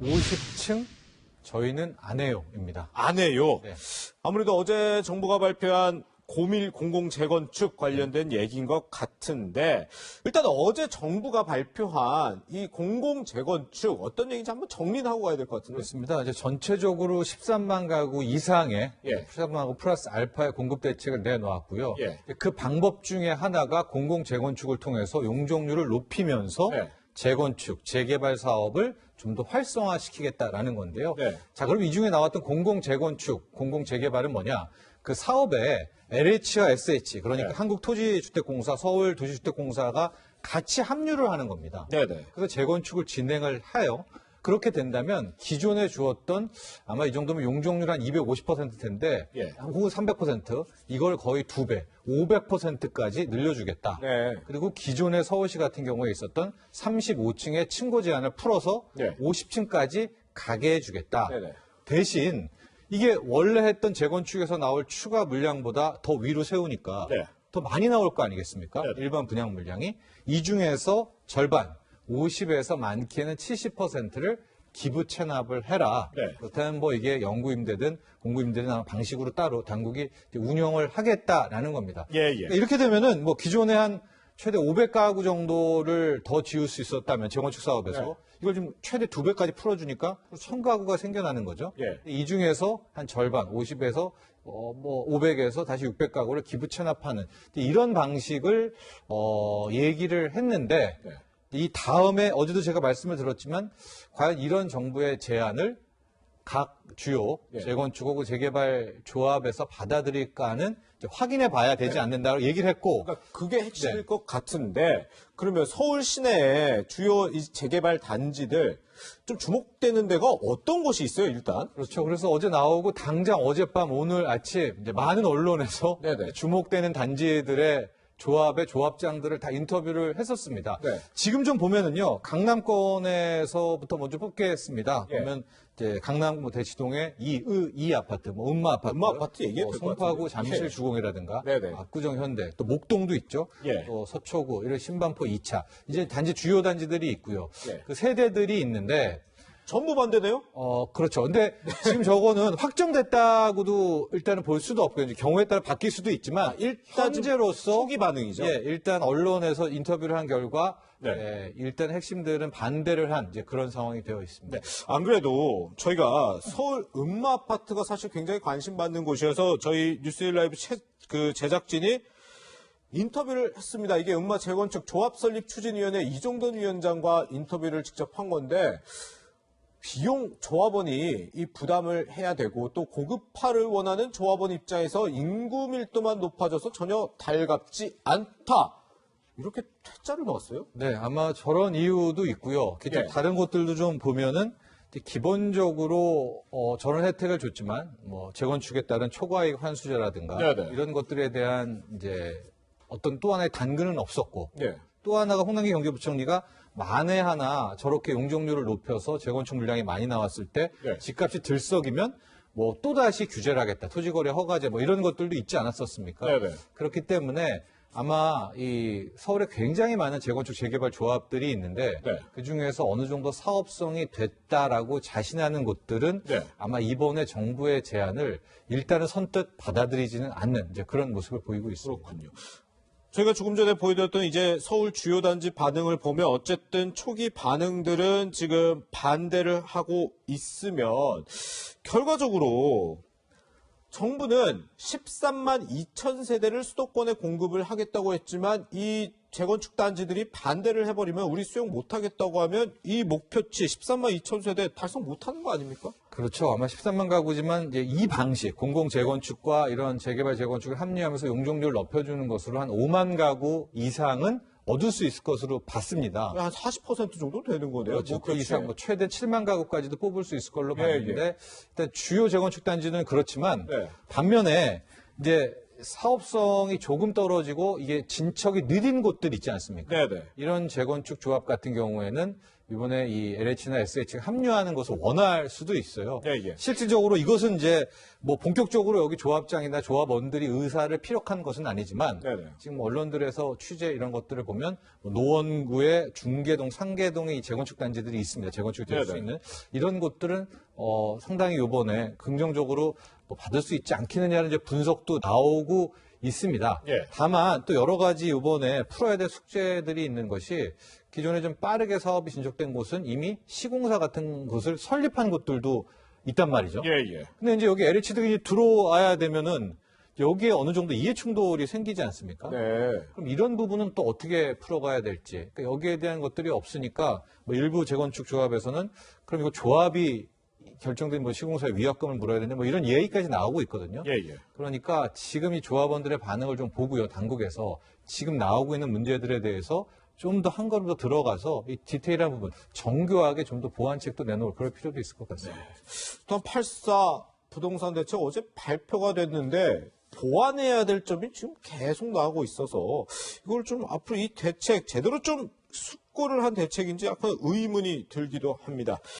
50층 저희는 안 해요입니다. 안 해요. 네. 아무래도 어제 정부가 발표한 고밀 공공 재건축 관련된 얘기인 것 같은데 일단 어제 정부가 발표한 이 공공 재건축 어떤 얘기인지 한번 정리는 하고 가야 될 것 같은데. 그렇습니다. 이제 전체적으로 13만 가구 이상의 예. 13만 가구 플러스 알파의 공급 대책을 내놓았고요. 예. 그 방법 중에 하나가 공공 재건축을 통해서 용적률을 높이면서 네. 재건축, 재개발 사업을 좀 더 활성화시키겠다라는 건데요. 네. 자, 그럼 이 중에 나왔던 공공 재건축, 공공 재개발은 뭐냐? 그 사업에 LH와 SH, 그러니까 네. 한국토지주택공사, 서울도시주택공사가 같이 합류를 하는 겁니다. 네네. 그래서 재건축을 진행을 해요. 그렇게 된다면 기존에 주었던 아마 이 정도면 용적률 한 250% 텐데 예. 혹은 300% 이걸 거의 2배, 500%까지 늘려주겠다. 네. 그리고 기존의 서울시 같은 경우에 있었던 35층의 층고 제한을 풀어서 네. 50층까지 가게 해주겠다. 네네. 대신 이게 원래 했던 재건축에서 나올 추가 물량보다 더 위로 세우니까 네. 더 많이 나올 거 아니겠습니까? 네. 일반 분양 물량이. 이 중에서 절반, 50에서 많게는 70%를 기부 체납을 해라. 네. 그렇다면 뭐 이게 영구임대든 공구임대든 아마 방식으로 따로 당국이 운영을 하겠다라는 겁니다. 예, 예. 그러니까 이렇게 되면은 뭐 기존에 한 최대 500가구 정도를 더 지을 수 있었다면 재건축 사업에서 네. 이걸 좀 최대 2배까지 풀어주니까 1000가구가 생겨나는 거죠. 예. 이 중에서 한 절반, 50에서 뭐 500에서 다시 600가구를 기부 체납하는 이런 방식을 얘기를 했는데 네. 이 다음에 어제도 제가 말씀을 들었지만 과연 이런 정부의 제안을 각 주요 예. 재건축 혹은 재개발 조합에서 받아들일까는 이제 확인해 봐야 되지 않는다고 얘기를 했고 그러니까 그게 핵심일 네. 것 같은데 그러면 서울 시내의 주요 이 재개발 단지들 좀 주목되는 데가 어떤 곳이 있어요, 일단? 그렇죠. 그래서 어제 나오고 당장 어젯밤 오늘 아침 이제 많은 언론에서 네네. 주목되는 단지들의 조합의 조합장들을 다 인터뷰를 했었습니다. 네. 지금 좀 보면은요, 강남권에서부터 먼저 뽑겠습니다. 예. 보면 이제 강남 뭐 대치동의 이 아파트, 뭐 음마 아파트, 음마 아파트 얘기해도 될것 송파구 같은데. 잠실 예. 주공이라든가, 네네. 압구정 현대, 또 목동도 있죠. 예. 또 서초구, 이런 신반포 2차. 이제 단지 주요 단지들이 있고요. 예. 그 세대들이 있는데 전부 반대네요? 그렇죠. 근데 지금 저거는 확정됐다고도 일단은 볼 수도 없고요. 이제 경우에 따라 바뀔 수도 있지만 일단 현재로서 초기 반응이죠. 예, 일단 언론에서 인터뷰를 한 결과 네. 예, 일단 핵심들은 반대를 한 이제 그런 상황이 되어 있습니다. 안 그래도 저희가 서울 음마 아파트가 사실 굉장히 관심 받는 곳이어서 저희 뉴스일 라이브 제작진이 인터뷰를 했습니다. 이게 음마 재건축 조합 설립 추진위원회 이종돈 위원장과 인터뷰를 직접 한 건데 비용 조합원이 이 부담을 해야 되고 또 고급화를 원하는 조합원 입장에서 인구 밀도만 높아져서 전혀 달갑지 않다. 이렇게 퇴짜를 넣었어요? 네, 아마 저런 이유도 있고요. 좀 예. 다른 곳들도 좀 보면은 이제 기본적으로 저런 혜택을 줬지만 뭐 재건축에 따른 초과이익 환수제라든가 네네. 이런 것들에 대한 이제 어떤 또 하나의 단근은 없었고 예. 또 하나가 홍남기 경제부총리가 만에 하나 저렇게 용적률을 높여서 재건축 물량이 많이 나왔을 때 네. 집값이 들썩이면 뭐 또다시 규제를 하겠다. 토지거래 허가제 뭐 이런 것들도 있지 않았었습니까? 네네. 그렇기 때문에 아마 이 서울에 굉장히 많은 재건축 재개발 조합들이 있는데 네. 그중에서 어느 정도 사업성이 됐다라고 자신하는 곳들은 네. 아마 이번에 정부의 제안을 일단은 선뜻 받아들이지는 않는 이제 그런 모습을 보이고 있습니다. 그렇군요. 저희가 조금 전에 보여드렸던 이제 서울 주요 단지 반응을 보면 어쨌든 초기 반응들은 지금 반대를 하고 있으면 결과적으로 정부는 13만 2천 세대를 수도권에 공급을 하겠다고 했지만 이 재건축 단지들이 반대를 해버리면 우리 수용 못하겠다고 하면 이 목표치 13만 2천 세대 달성 못하는 거 아닙니까? 그렇죠. 아마 13만 가구지만 이제 이 방식, 공공 재건축과 이런 재개발 재건축을 합리하면서 용적률을 높여주는 것으로 한 5만 가구 이상은 얻을 수 있을 것으로 봤습니다. 한 40% 정도 되는 거네요. 그렇죠. 그 목표치에. 이상 뭐 최대 7만 가구까지도 뽑을 수 있을 걸로 예, 봤는데 일단 주요 재건축 단지는 그렇지만 네. 반면에 이제 사업성이 조금 떨어지고 이게 진척이 느린 곳들 있지 않습니까? 네네. 이런 재건축 조합 같은 경우에는 이번에 이 LH나 SH가 합류하는 것을 원할 수도 있어요. 예, 예. 실질적으로 이것은 이제 뭐 본격적으로 여기 조합장이나 조합원들이 의사를 피력한 것은 아니지만 네네. 지금 언론들에서 취재 이런 것들을 보면 노원구에 중계동, 상계동에 이 재건축 단지들이 있습니다. 재건축이 될 수 네네. 있는 이런 곳들은 상당히 이번에 긍정적으로 뭐 받을 수 있지 않겠느냐는 이제 분석도 나오고 있습니다. 예. 다만 또 여러 가지 이번에 풀어야 될 숙제들이 있는 것이 기존에 좀 빠르게 사업이 진척된 곳은 이미 시공사 같은 곳을 설립한 곳들도 있단 말이죠. 예, 예. 근데 이제 여기 LH들이 들어와야 되면은 여기에 어느 정도 이해 충돌이 생기지 않습니까? 네. 그럼 이런 부분은 또 어떻게 풀어가야 될지. 그러니까 여기에 대한 것들이 없으니까 뭐 일부 재건축 조합에서는 그럼 이거 조합이 결정된 뭐 시공사에 위약금을 물어야 되는데 뭐 이런 얘기까지 나오고 있거든요. 예, 예. 그러니까 지금 이 조합원들의 반응을 좀 보고요, 당국에서 지금 나오고 있는 문제들에 대해서 좀 더 한 걸음 더 들어가서 이 디테일한 부분, 정교하게 좀 더 보완책도 내놓을 그럴 필요도 있을 것 같습니다. 일단 84 부동산 대책 어제 발표가 됐는데 보완해야 될 점이 지금 계속 나오고 있어서 이걸 좀 앞으로 이 대책 제대로 좀 숙고를 한 대책인지 약간 의문이 들기도 합니다.